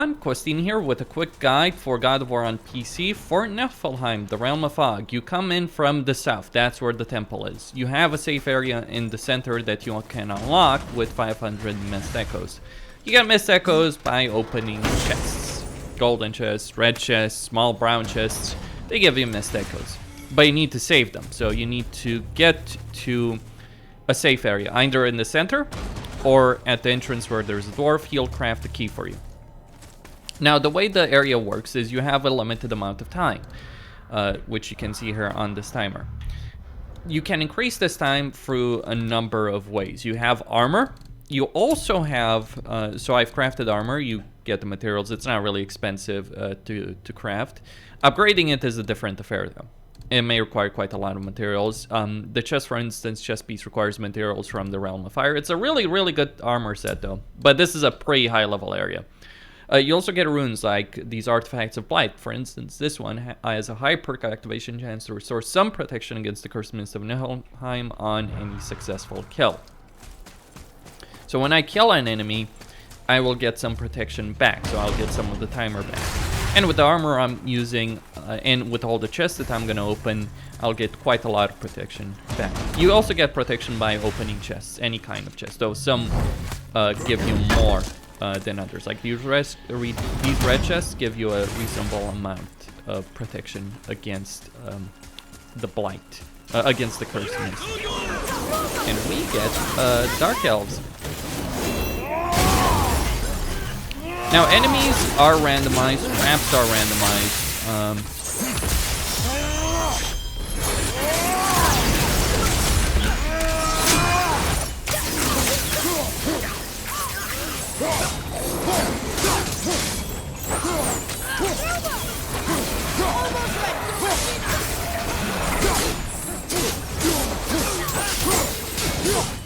Questine here with a quick guide for God of War on PC for Niflheim, the Realm of Fog. You come in from the south, that's where the temple is. You have a safe area in the center that you can unlock with 500 mist echoes. You get mist echoes by opening chests. Golden chests, red chests, small brown chests. They give you mist echoes. But you need to save them, so you need to get to a safe area, either in the center or at the entrance where there's a dwarf. He'll craft a key for you. Now, the way the area works is you have a limited amount of time, which you can see here on this timer. You can increase this time through a number of ways. You have armor. You also have, so I've crafted armor. You get the materials. It's not really expensive to craft. Upgrading it is a different affair, though. It may require quite a lot of materials. The chest, for instance, chest piece requires materials from the Realm of Fire. It's a really, really good armor set, though. But this is a pretty high-level area. You also get runes like these artifacts of blight. For instance, this one has a high perk activation chance to restore some protection against the cursed mist of Niflheim on any successful kill. So when I kill an enemy, I will get some protection back. So I'll get some of the timer back. And with the armor I'm using, and with all the chests that I'm going to open, I'll get quite a lot of protection back. You also get protection by opening chests, any kind of chest, though some give you more than others. Like these red chests give you a reasonable amount of protection against the blight, against the cursed mist. And we get dark elves. Now enemies are randomized, traps are randomized.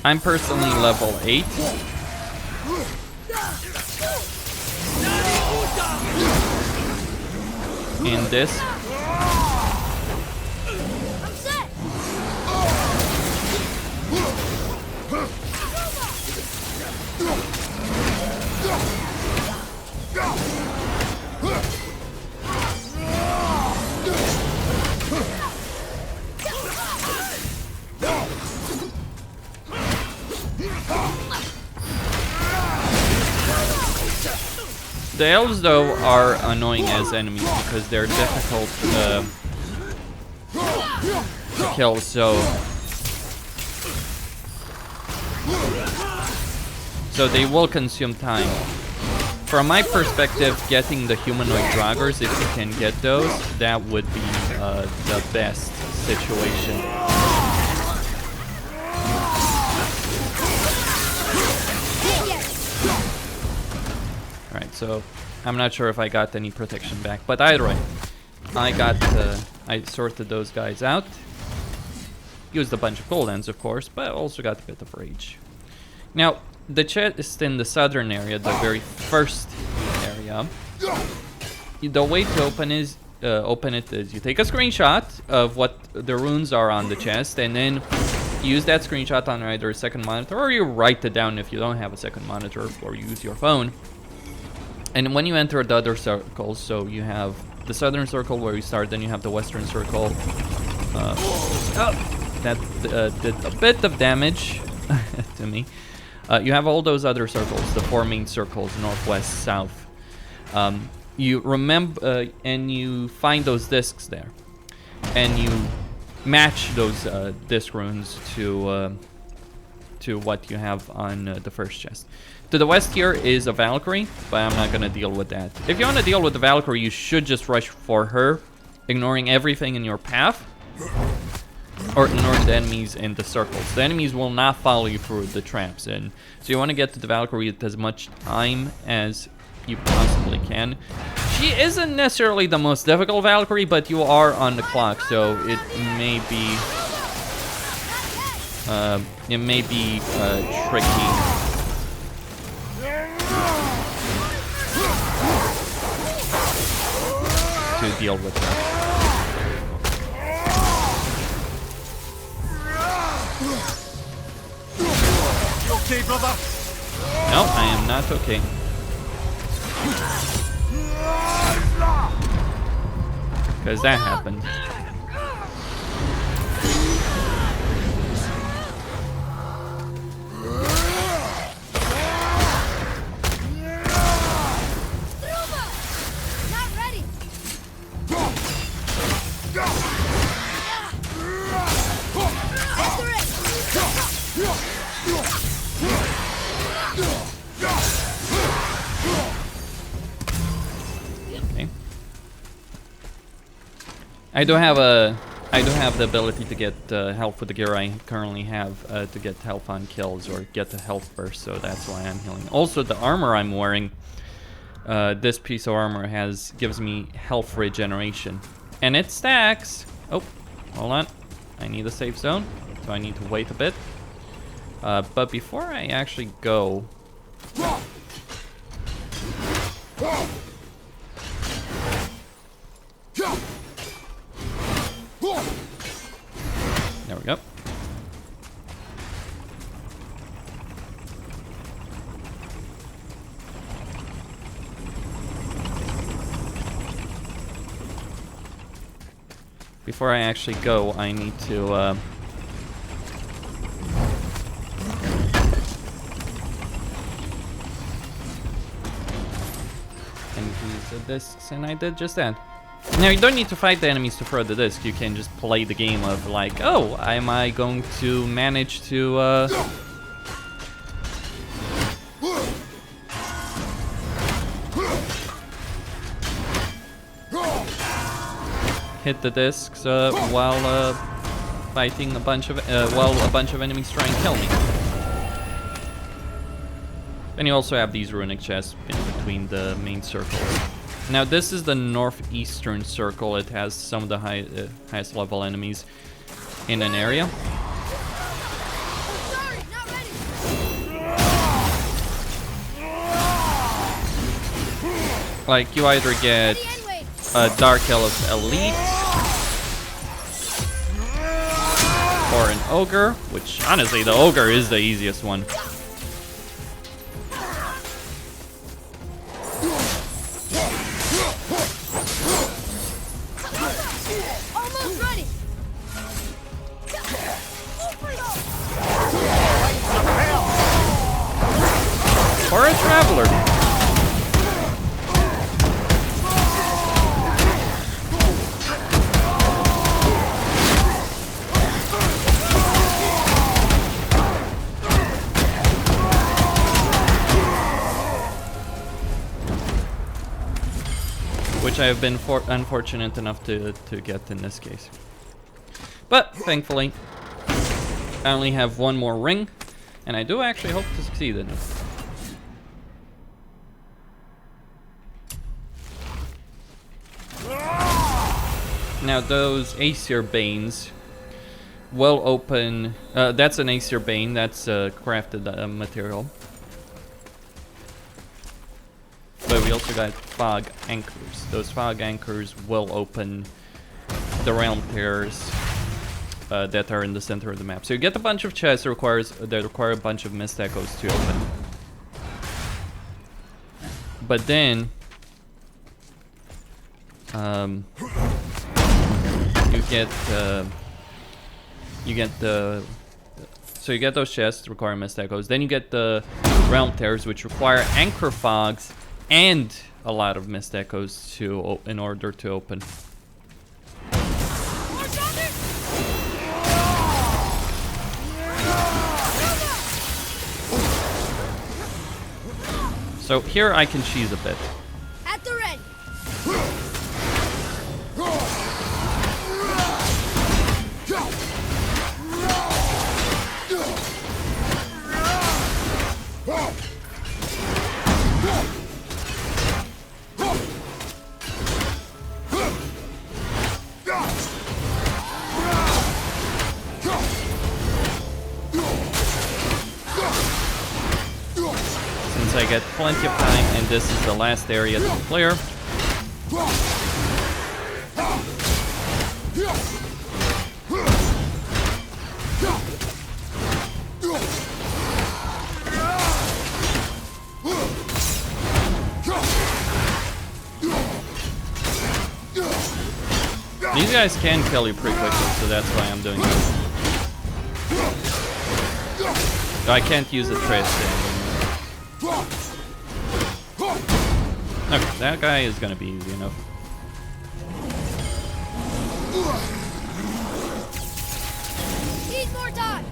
I'm personally level 8. In this. The elves, though, are annoying as enemies because they're difficult to kill, so they will consume time. From my perspective, getting the humanoid draugrs, if you can get those, that would be the best situation. Alright, so I'm not sure if I got any protection back, but either way, I sorted those guys out. Used a bunch of cooldowns, of course, but also got a bit of rage. Now, the chest in the southern area, the very first area, the way to open it is you take a screenshot of what the runes are on the chest, and then use that screenshot on either a second monitor, or you write it down if you don't have a second monitor, or use your phone. And when you enter the other circles, so you have the southern circle where you start, then you have the western circle. That did a bit of damage to me. You have all those other circles, the four main circles, northwest, south. You remember, and you find those discs there. And you match those disc runes to what you have on the first chest. To the west here is a Valkyrie, but I'm not going to deal with that. If you want to deal with the Valkyrie, you should just rush for her, ignoring everything in your path, or ignoring the enemies in the circles. The enemies will not follow you through the traps, and so you want to get to the Valkyrie with as much time as you possibly can. She isn't necessarily the most difficult Valkyrie, but you are on the clock, so it may be tricky. To deal with her. You okay, brother? No, I am not okay. Because that happened. Okay. I do have the ability to get health with the gear I currently have to get health on kills or get the health burst, so that's why I'm healing. Also, the armor I'm wearing, this piece of armor gives me health regeneration, and it stacks. Oh, hold on, I need a safe zone, so I need to wait a bit. But before I actually go, there we go. Before I actually go, I need to and use the discs, and I did just that. Now, you don't need to fight the enemies to throw the disc. You can just play the game of like, oh, am I going to manage to hit the discs while fighting a bunch of enemies try and kill me. Then you also have these runic chests in between the main circles. Now this is the northeastern circle. It has some of the highest level enemies in an area. Like, you either get a Dark Elf Elite or an Ogre, which honestly the Ogre is the easiest one. Or a Traveler. Which I have been unfortunate enough to get in this case. But thankfully, I only have one more ring, and I do actually hope to succeed in it. Now those Aesir Banes will open, that's an Aesir Bane, that's crafted material. But we also got Fog Anchors. Those Fog Anchors will open the realm tears that are in the center of the map. So you get a bunch of chests that require a bunch of mist echoes to open. But then you get those chests that require mist echoes. Then you get the realm tears, which require anchor fogs and a lot of mist echoes in order to open. So here I can cheese a bit. At the ready. Since I get plenty of time, and this is the last area to clear. These guys can kill you pretty quickly, so that's why I'm doing this. I can't use the trace anymore. Okay, that guy is gonna be easy enough. Need more time.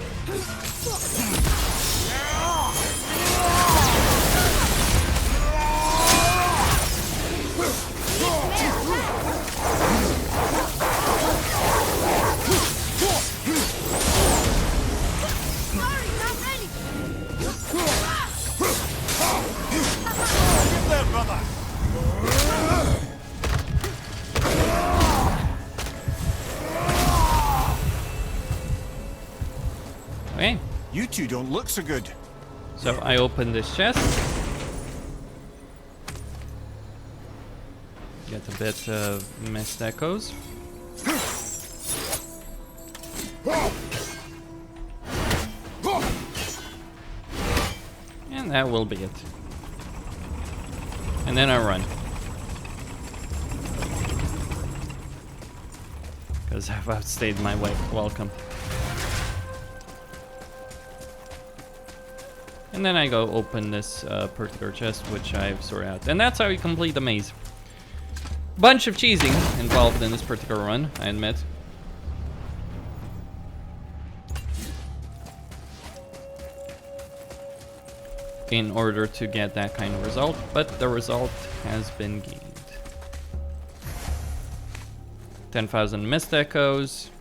Sorry, not ready. Get there, brother. Okay, You two don't look so good. so I open this chest. Get a bit of missed echoes. And that will be it. And then I run. Because I've outstayed my welcome. And then I go open this particular chest, which I've sorted out. And that's how you complete the maze. Bunch of cheesing involved in this particular run, I admit. In order to get that kind of result, but the result has been gained. 10,000 missed echoes,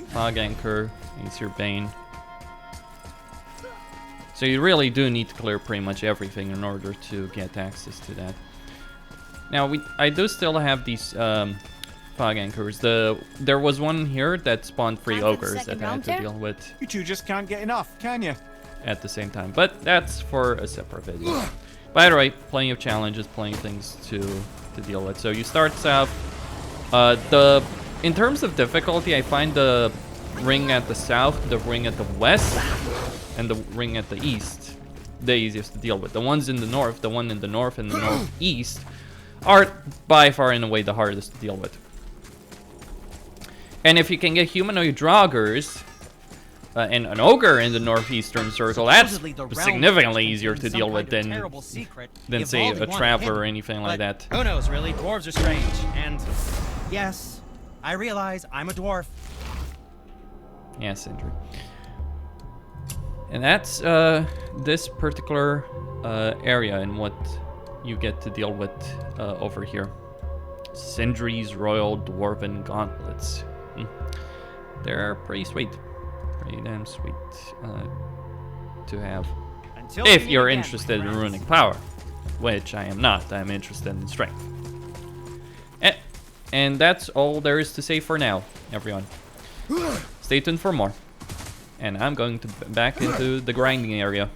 fog anchor, Aesir Bane. So you really do need to clear pretty much everything in order to get access to that. Now I do still have these fog anchors. There was one here that spawned 3 ogres that I had to deal with. You two just can't get enough, can you? At the same time, but that's for a separate video. By the way, plenty of challenges, plenty of things to deal with. So you start south. In terms of difficulty, I find the ring at the south, the ring at the west, and the ring at the east the easiest to deal with. The ones in the north, the one in the north and the northeast, are by far and away the hardest to deal with. And if you can get humanoid draugrs and an ogre in the northeastern circle, that's significantly easier to deal with than say a traveler or anything like that. Who knows, really? Dwarves are strange. And yes, I realize I'm a dwarf. Yes, Andrew. And that's this particular area and what you get to deal with over here. Sindri's Royal Dwarven Gauntlets. They're pretty sweet. Pretty damn sweet to have. If you're interested in runic power, which I am not. I'm interested in strength. And that's all there is to say for now, everyone. Stay tuned for more. And I'm going to back into the grinding area.